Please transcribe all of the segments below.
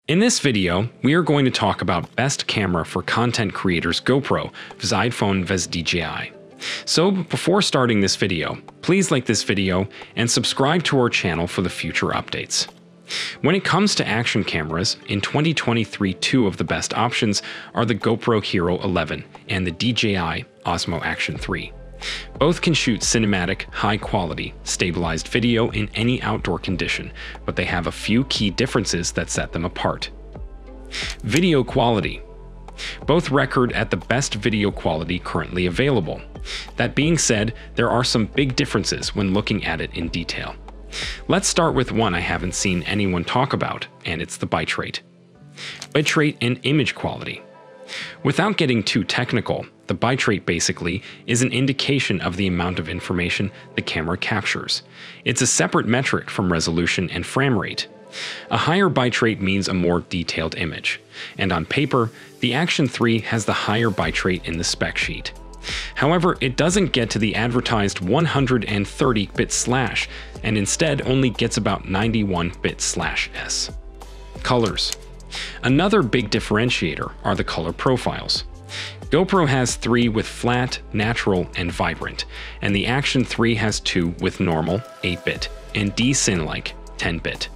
In this video, we are going to talk about best camera for content creators GoPro vs iPhone vs DJI. So before starting this video, please like this video and subscribe to our channel for the future updates. When it comes to action cameras, in 2023 two of the best options are the GoPro Hero 11 and the DJI Osmo Action 3. Both can shoot cinematic, high-quality, stabilized video in any outdoor condition, but they have a few key differences that set them apart. Video quality. Both record at the best video quality currently available. That being said, there are some big differences when looking at it in detail. Let's start with one I haven't seen anyone talk about, and it's the bitrate. Bitrate and image quality. Without getting too technical, the bitrate basically is an indication of the amount of information the camera captures. It's a separate metric from resolution and frame rate. A higher bitrate means a more detailed image, and on paper, the Action 3 has the higher bitrate in the spec sheet. However, it doesn't get to the advertised 130-bit slash, and instead only gets about 91-bit slash S. Colors. Another big differentiator are the color profiles. GoPro has 3 with flat, natural, and vibrant, and the Action 3 has 2 with normal, 8-bit, and D-Cin-like, 10-bit.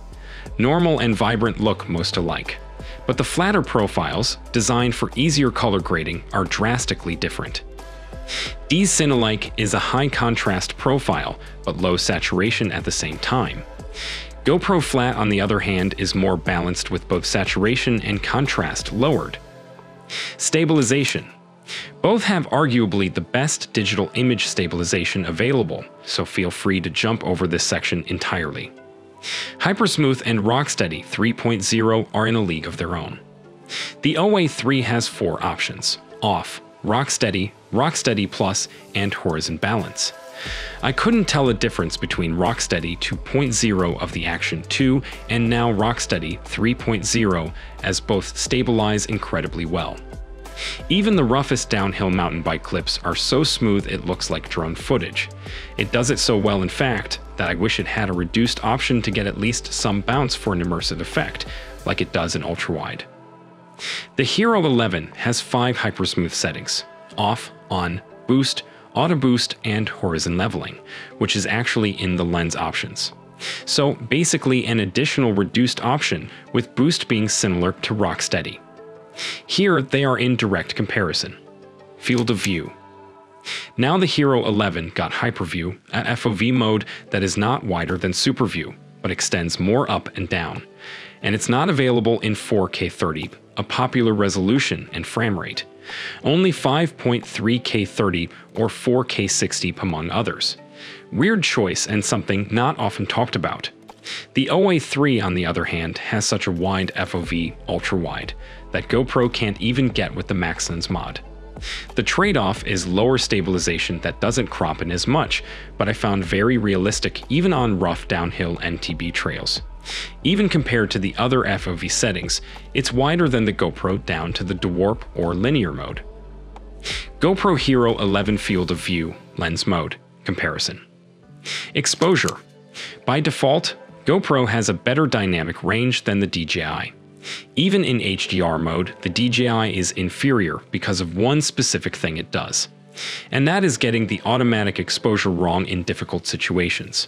Normal and vibrant look most alike, but the flatter profiles, designed for easier color grading, are drastically different. D-Cin-alike is a high-contrast profile, but low saturation at the same time. GoPro Flat, on the other hand, is more balanced with both saturation and contrast lowered. Stabilization. Both have arguably the best digital image stabilization available, so feel free to jump over this section entirely. Hypersmooth and Rocksteady 3.0 are in a league of their own. The OA3 has 4 options: Off, Rocksteady, Rocksteady Plus, and Horizon Balance. I couldn't tell a difference between Rocksteady 2.0 of the Action 2 and now Rocksteady 3.0, as both stabilize incredibly well. Even the roughest downhill mountain bike clips are so smooth it looks like drone footage. It does it so well, in fact, that I wish it had a reduced option to get at least some bounce for an immersive effect, like it does in ultrawide. The Hero 11 has 5 hypersmooth settings: Off, On, Boost, Auto Boost, and Horizon Leveling, which is actually in the lens options. So basically an additional reduced option, with Boost being similar to Rocksteady. Here they are in direct comparison. Field of view. Now the Hero 11 got Hyperview, a FOV mode that is not wider than Superview, but extends more up and down. And it's not available in 4K 30, a popular resolution and frame rate. Only 5.3K 30 or 4K 60 among others. Weird choice and something not often talked about. The OA3, on the other hand, has such a wide FOV ultra-wide that GoPro can't even get with the MaxLens mod. The trade-off is lower stabilization that doesn't crop in as much, but I found very realistic even on rough downhill NTB trails. Even compared to the other FOV settings, it's wider than the GoPro down to the dwarp or linear mode. GoPro Hero 11 Field of View Lens Mode Comparison. Exposure. By default, GoPro has a better dynamic range than the DJI. Even in HDR mode, the DJI is inferior because of one specific thing it does, and that is getting the automatic exposure wrong in difficult situations.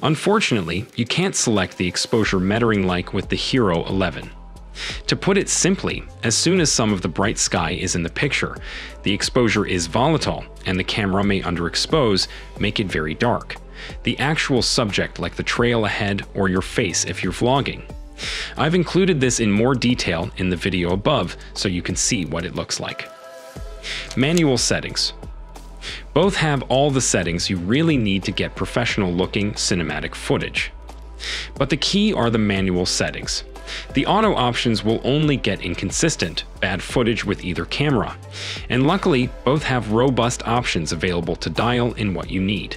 Unfortunately, you can't select the exposure metering like with the Hero 11. To put it simply, as soon as some of the bright sky is in the picture, the exposure is volatile and the camera may underexpose, make it very dark. The actual subject, like the trail ahead or your face if you're vlogging. I've included this in more detail in the video above so you can see what it looks like. Manual settings. Both have all the settings you really need to get professional-looking cinematic footage. But the key are the manual settings. The auto options will only get inconsistent, bad footage with either camera. And luckily, both have robust options available to dial in what you need.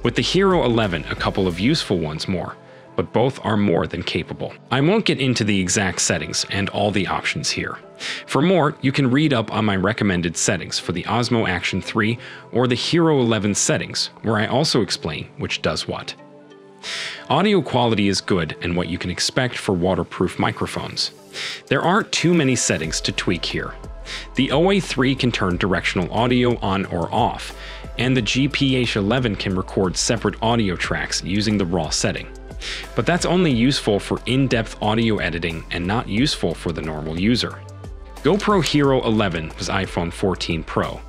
With the Hero 11, a couple of useful ones more, but both are more than capable. I won't get into the exact settings and all the options here. For more, you can read up on my recommended settings for the Osmo Action 3 or the Hero 11 settings, where I also explain which does what. Audio quality is good and what you can expect for waterproof microphones. There aren't too many settings to tweak here. The OA3 can turn directional audio on or off, and the GPH11 can record separate audio tracks using the RAW setting. But that's only useful for in-depth audio editing and not useful for the normal user. GoPro Hero 11 was iPhone 14 Pro.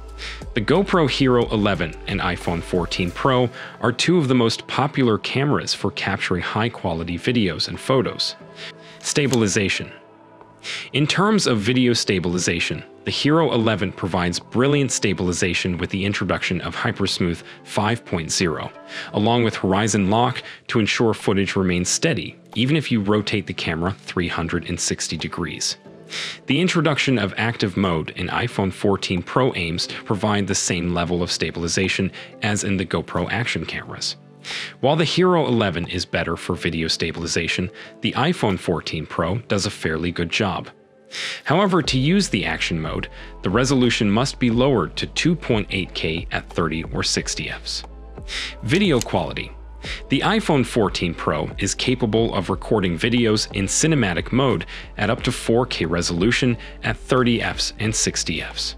The GoPro Hero 11 and iPhone 14 Pro are two of the most popular cameras for capturing high-quality videos and photos. Stabilization. In terms of video stabilization, the Hero 11 provides brilliant stabilization with the introduction of HyperSmooth 5.0, along with Horizon Lock to ensure footage remains steady, even if you rotate the camera 360 degrees. The introduction of active mode in iPhone 14 Pro aims to provide the same level of stabilization as in the GoPro action cameras. While the Hero 11 is better for video stabilization, the iPhone 14 Pro does a fairly good job. However, to use the action mode, the resolution must be lowered to 2.8K at 30 or 60 fps. Video quality. The iPhone 14 Pro is capable of recording videos in cinematic mode at up to 4K resolution at 30 fps and 60 fps.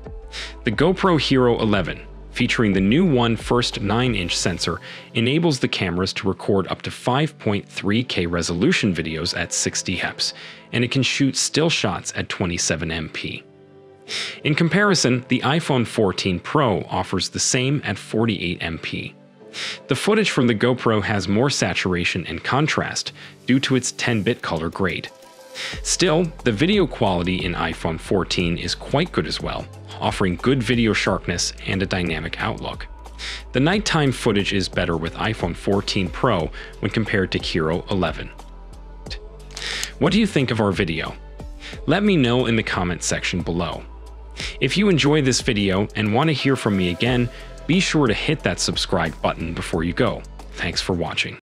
The GoPro Hero 11, featuring the new first 9-inch sensor, enables the cameras to record up to 5.3K resolution videos at 60 fps, and it can shoot still shots at 27MP. In comparison, the iPhone 14 Pro offers the same at 48MP. The footage from the GoPro has more saturation and contrast due to its 10-bit color grade. Still, the video quality in iPhone 14 is quite good as well, offering good video sharpness and a dynamic outlook. The nighttime footage is better with iPhone 14 Pro when compared to Hero 11. What do you think of our video? Let me know in the comment section below. If you enjoyed this video and want to hear from me again, be sure to hit that subscribe button before you go. Thanks for watching.